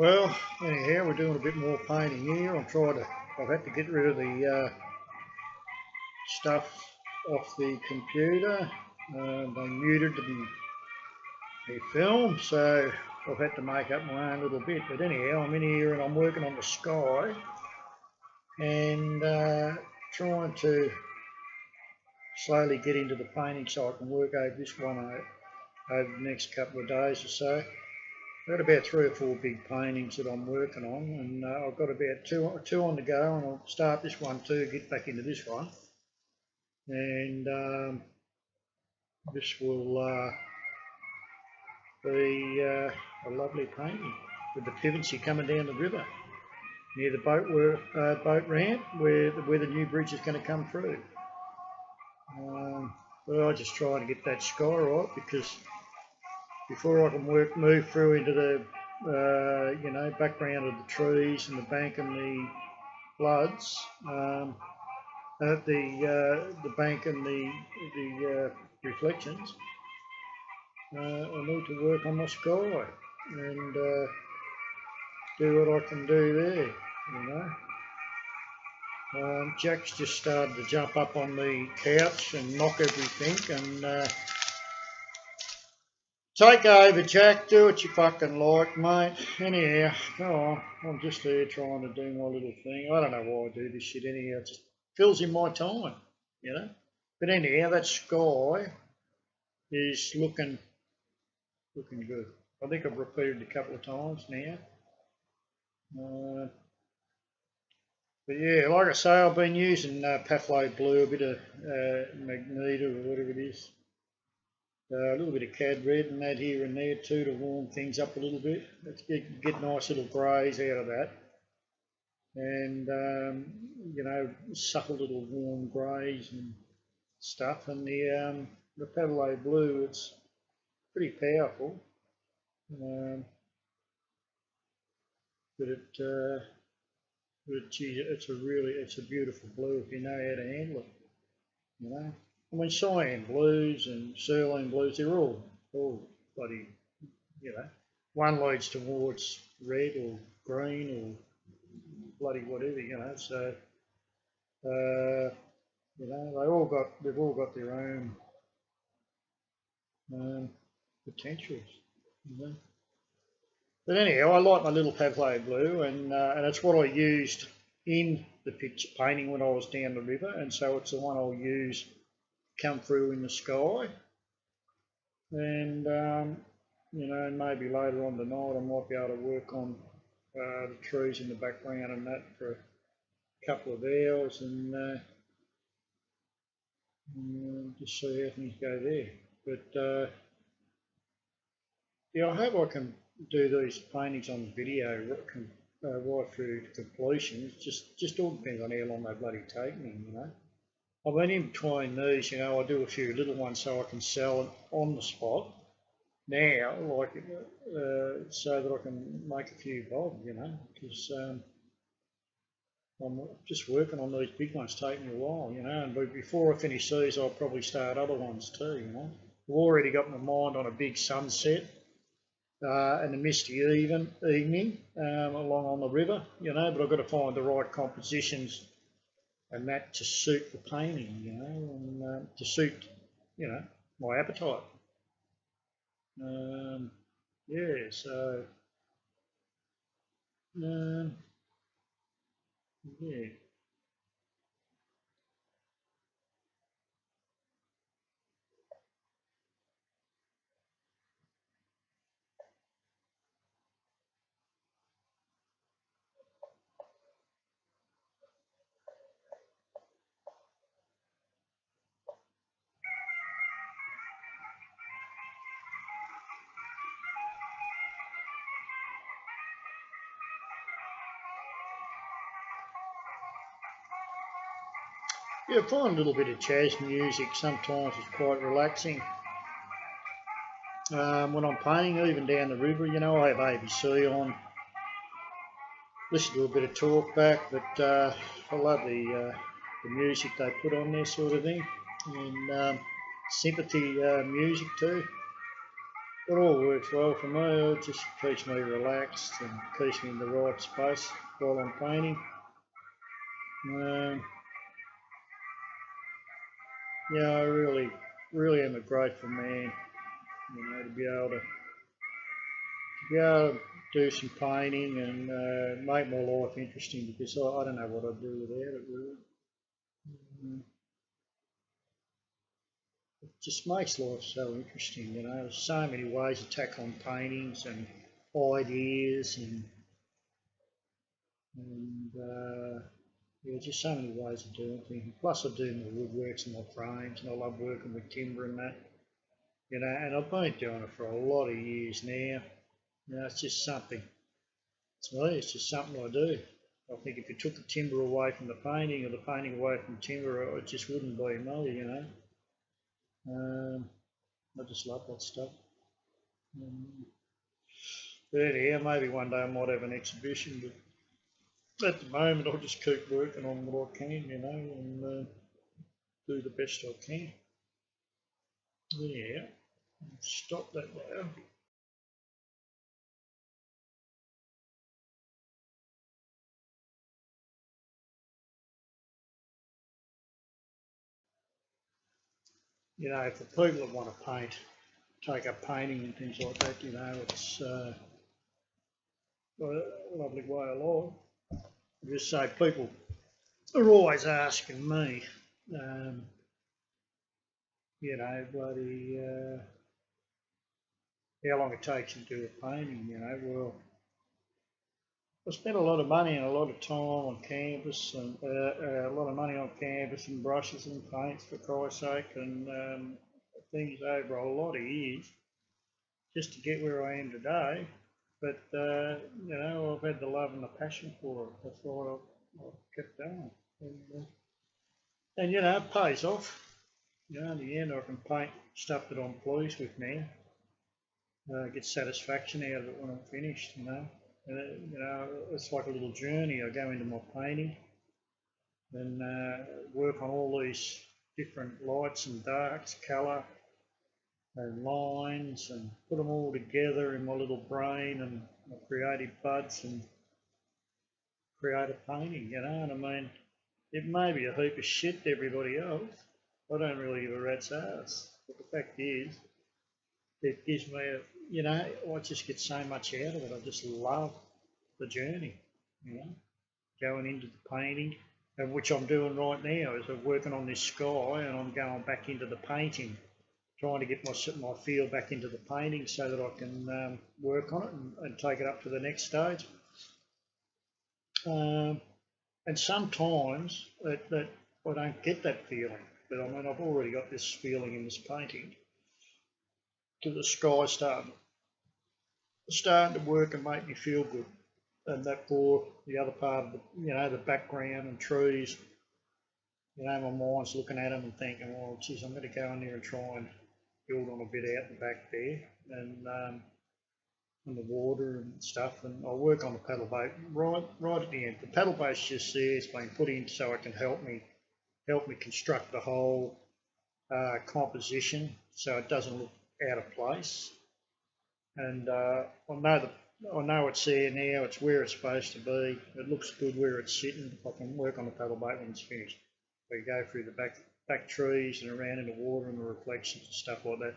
Well, anyhow, we're doing a bit more painting here. I've had to get rid of the stuff off the computer. They muted the film, so I've had to make up my own little bit. But anyhow, I'm in here and I'm working on the sky and trying to slowly get into the painting so I can work over this one over the next couple of days or so. I've got about 3 or 4 big paintings that I'm working on, and I've got about two on the go, and I'll start this one too, get back into this one, and this will be a lovely painting with the pivots here coming down the river near the boat ramp where the new bridge is going to come through. But I'm just trying to get that sky right, because before I can move through into the background of the trees and the bank and the floods, the bank and the reflections, I need to work on my sky and do what I can do there, Jack's just started to jump up on the couch and knock everything, and take over, Jack. Do what you fucking like, mate. Anyhow, go on. I'm just here trying to do my little thing. I don't know why I do this shit anyhow. It just fills in my time, But anyhow, that sky is looking good. I think I've repeated it a couple of times now. But yeah, like I say, I've been using Pathlo Blue, a bit of Magneto or whatever it is. A little bit of Cad Red and that here and there too to warm things up a little bit. Let's get nice little greys out of that. And, subtle little warm greys and stuff. And the Pathlo Blue, it's pretty powerful. It's a beautiful blue if you know how to handle it, I mean, cyan blues and cerulean blues, they're all bloody, one leads towards red or green or bloody whatever, so, they've all got their own potentials, But anyhow, I like my little Pathlo Blue, and it's what I used in the picture painting when I was down the river, and so it's the one I'll use come through in the sky. And maybe later on tonight I might be able to work on the trees in the background and that for a couple of hours, and just see how things go there. But yeah, I hope I can do these paintings on video right through to completion. It just all depends on how long they bloody take me, I mean, in between these, I do a few little ones so I can sell it on the spot now, so that I can make a few bob, because I'm just working on these big ones, taking me a while, and before I finish these, I'll probably start other ones too, I've already got my mind on a big sunset and a misty evening along on the river, but I've got to find the right compositions and that to suit the painting, and to suit, my appetite. Yeah, so, yeah. Yeah, I find a little bit of jazz music sometimes is quite relaxing. When I'm painting, even down the river, I have ABC on, listen to a bit of talk back, but I love the music they put on there, sort of thing, and sympathy music too. It all works well for me. It just keeps me relaxed and keeps me in the right space while I'm painting. Yeah, I really am a grateful man, to be able to do some painting and make my life interesting, because I don't know what I'd do without it really. It just makes life so interesting, There's so many ways to tackle on paintings and ideas and yeah, just so many ways of doing things. Plus, I do my woodworks and my frames, and I love working with timber and that, and I've been doing it for a lot of years now. It's just something. It's me. It's just something I do. I think if you took the timber away from the painting, or the painting away from timber, it just wouldn't be me, I just love that stuff. But anyhow, maybe one day I might have an exhibition, but at the moment I'll just keep working on what I can, and do the best I can. Yeah, stop that now. For people that want to paint, take up painting and things like that, it's a lovely way of life. I just say people are always asking me, bloody, how long it takes to do a painting, well, I spent a lot of money and a lot of time on canvas, and a lot of money on canvas and brushes and paints, for Christ's sake, and things over a lot of years just to get where I am today. But I've had the love and the passion for it. That's why I've kept going, and it pays off. In the end, I can paint stuff that I'm pleased with now. Get satisfaction out of it when I'm finished, And it's like a little journey. I go into my painting and work on all these different lights and darks, colour and lines, and put them all together in my little brain and my creative buds, and create a painting, And I mean, it may be a heap of shit to everybody else. I don't really give a rat's ass. But the fact is, it gives me I just get so much out of it. I just love the journey, going into the painting, and which I'm doing right now, is I'm working on this sky, and I'm going back into the painting, trying to get my feel back into the painting so that I can work on it and take it up to the next stage. And sometimes that I don't get that feeling, but I mean, I've already got this feeling in this painting, to the sky starting to work and make me feel good, and that for the other part of the background and trees, my mind's looking at them and thinking, well, geez, I'm going to go in there and try and build on a bit out the back there, and the water and stuff, and I'll work on the paddle boat right at the end. The paddle boat's just there. It's been put in so it can help me construct the whole composition, so it doesn't look out of place. And I know it's there now. It's where it's supposed to be. It looks good where it's sitting. I can work on the paddle boat when it's finished. We go through the back trees and around in the water and the reflections and stuff like that.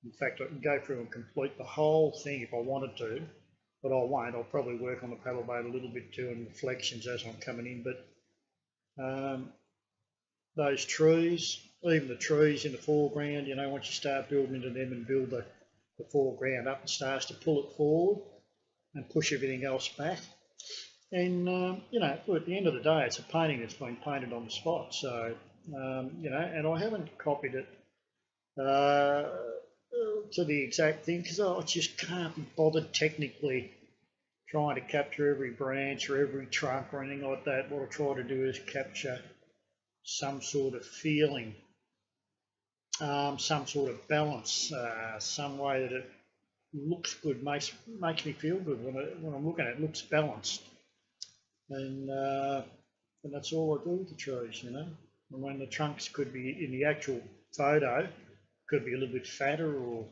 In fact, I can go through and complete the whole thing if I wanted to, but I won't. I'll probably work on the paddle boat a little bit too, and reflections as I'm coming in. But those trees, even the trees in the foreground, once you start building into them and build the foreground up, it starts to pull it forward and push everything else back. And at the end of the day, it's a painting that's been painted on the spot. So and I haven't copied it to the exact thing, because I just can't be bothered technically trying to capture every branch or every trunk or anything like that. What I try to do is capture some sort of feeling, some sort of balance, some way that it looks good, makes me feel good when I'm looking at it. It looks balanced, and that's all I do with the trees, And when the trunks could be in the actual photo, could be a little bit fatter or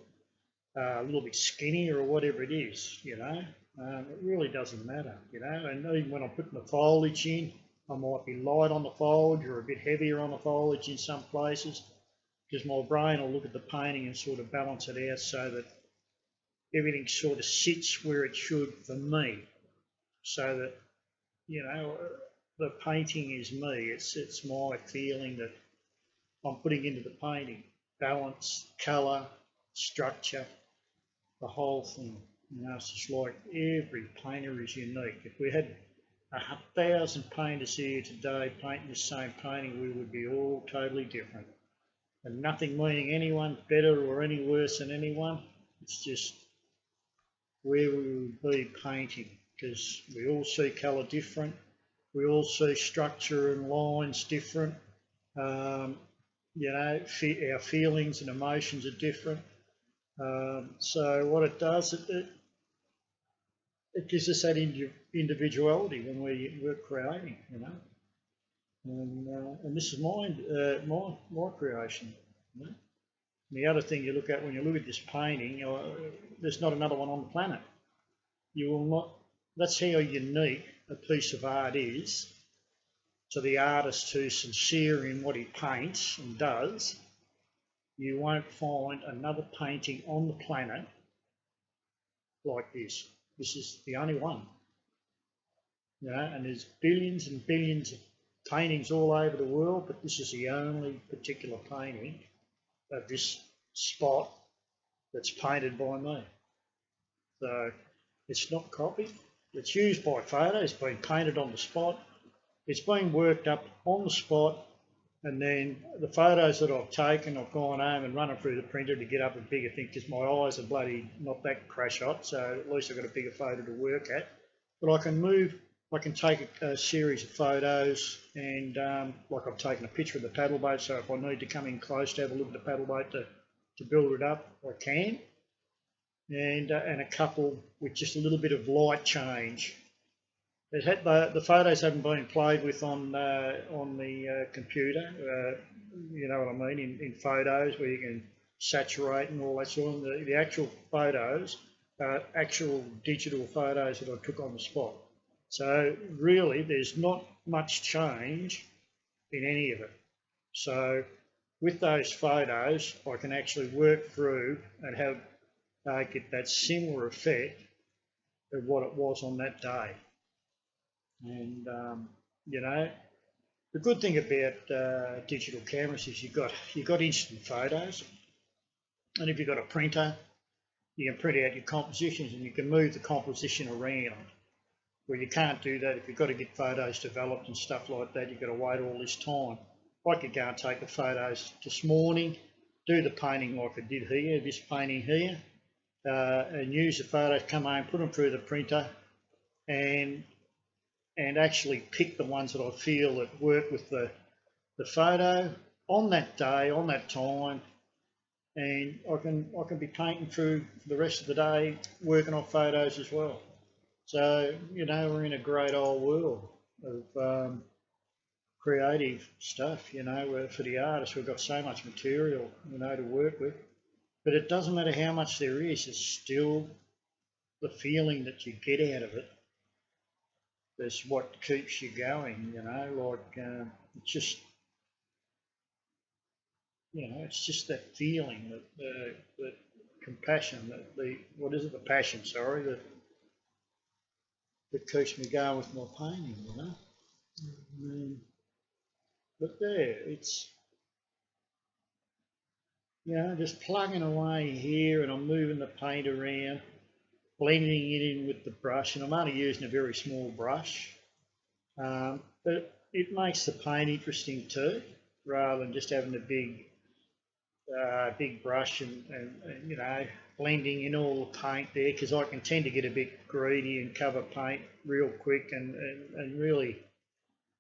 a little bit skinnier or whatever it is, you know. It really doesn't matter, you know. And even when I'm putting the foliage in, I might be light on the foliage or a bit heavier on the foliage in some places, because my brain will look at the painting and sort of balance it out so that everything sort of sits where it should for me, so that, you know, the painting is me. It's my feeling that I'm putting into the painting. Balance, colour, structure, the whole thing. You know, it's just like every painter is unique. If we had 1,000 painters here today painting the same painting, we would be all totally different. And nothing meaning anyone better or any worse than anyone. It's just where we would be painting, because we all see colour different. We all see structure and lines different. You know, our feelings and emotions are different. So what it does, it gives us that individuality when we're creating, you know. And this is my creation. You know? And the other thing you look at when you look at this painting, there's not another one on the planet. You will not. That's how unique a piece of art is to the artist who's sincere in what he paints and does. You won't find another painting on the planet like this. This is the only one. You know, and there's billions and billions of paintings all over the world, but this is the only particular painting of this spot that's painted by me. So it's not copied. It's used by photo. It's been painted on the spot. It's been worked up on the spot, and then the photos that I've taken, I've gone home and run them through the printer to get up a bigger thing, because my eyes are bloody not that crash hot, so at least I've got a bigger photo to work at. But I can take a series of photos, and like I've taken a picture of the paddle boat, so if I need to come in close to have a look at the paddle boat to build it up, I can. And a couple with just a little bit of light change. The photos haven't been played with on the computer, you know what I mean, in photos where you can saturate and all that sort of thing. The actual photos are actual digital photos that I took on the spot. So really there's not much change in any of it. So with those photos I can actually work through and have get that similar effect of what it was on that day. And you know, the good thing about digital cameras is you've got instant photos, and if you've got a printer, you can print out your compositions and you can move the composition around. Well, you can't do that if you've got to get photos developed and stuff like that. You've got to wait all this time. I could go and take the photos this morning, do the painting like I did here, this painting here, and use the photos, come home, put them through the printer, and actually pick the ones that I feel that work with the photo on that day, on that time, and I can be painting through for the rest of the day, working on photos as well. So, you know, we're in a great old world of creative stuff, you know. For the artists, we've got so much material, you know, to work with. But it doesn't matter how much there is, it's still the feeling that you get out of it that's what keeps you going, you know. Like, it's just, you know, it's just that feeling, that compassion, the passion, sorry, that keeps me going with my painting, you know. But there, it's, you know, just plugging away here, and I'm moving the paint around, blending it in with the brush, and I'm only using a very small brush, but it makes the paint interesting too, rather than just having a big brush and you know, blending in all the paint there, because I can tend to get a bit greedy and cover paint real quick, and really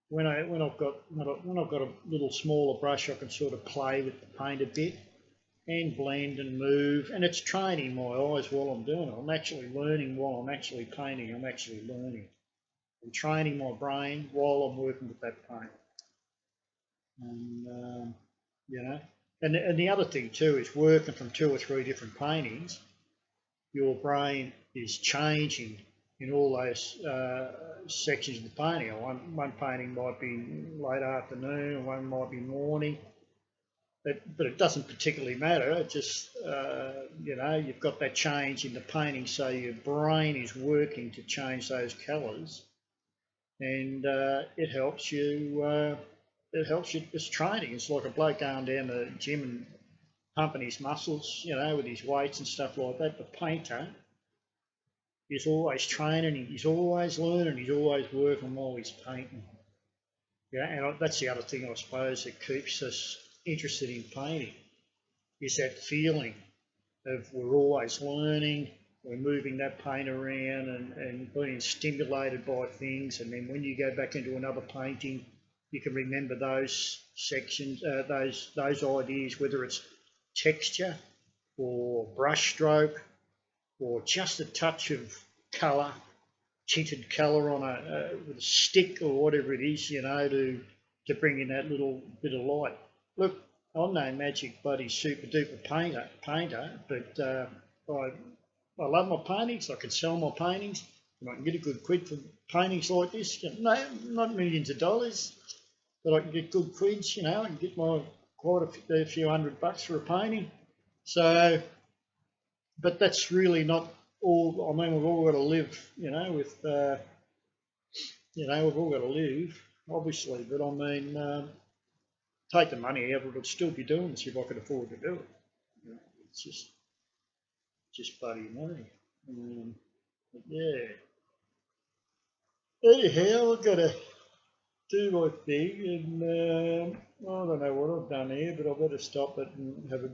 when I've got a little smaller brush, I can sort of play with the paint a bit and blend and move, and it's training my eyes while I'm doing it. I'm actually learning while I'm actually painting. I'm actually learning and training my brain while I'm working with that paint. And you know, and the other thing too is working from 2 or 3 different paintings. your brain is changing in all those sections of the painting. One painting might be late afternoon, one might be morning, but it doesn't particularly matter. It just, you've got that change in the painting, so your brain is working to change those colours, and it helps you. It's training. It's like a bloke going down the gym and pumping his muscles, with his weights and stuff like that. The painter is always training, he's always learning, he's always working while he's painting. And that's the other thing, I suppose, that keeps us interested in painting, is that feeling of we're always learning, we're moving that paint around and being stimulated by things, and then when you go back into another painting, you can remember those sections, those ideas, whether it's texture or brush stroke or just a touch of colour, tinted colour on with a stick or whatever it is, to bring in that little bit of light. Look, I'm no magic bloody super duper painter, but I love my paintings. I can sell my paintings, and I can get a good quid for paintings like this. No, not millions of dollars, but I can get good quids. I can get quite a few $100 for a painting. So, but that's really not all. I mean, we've all got to live, we've all got to live, obviously. But I mean, take the money out, but I'd still be doing this if I could afford to do it. It's just bloody money. But yeah. Anyhow, I've got to do my thing, and I don't know what I've done here, but I better stop it and have a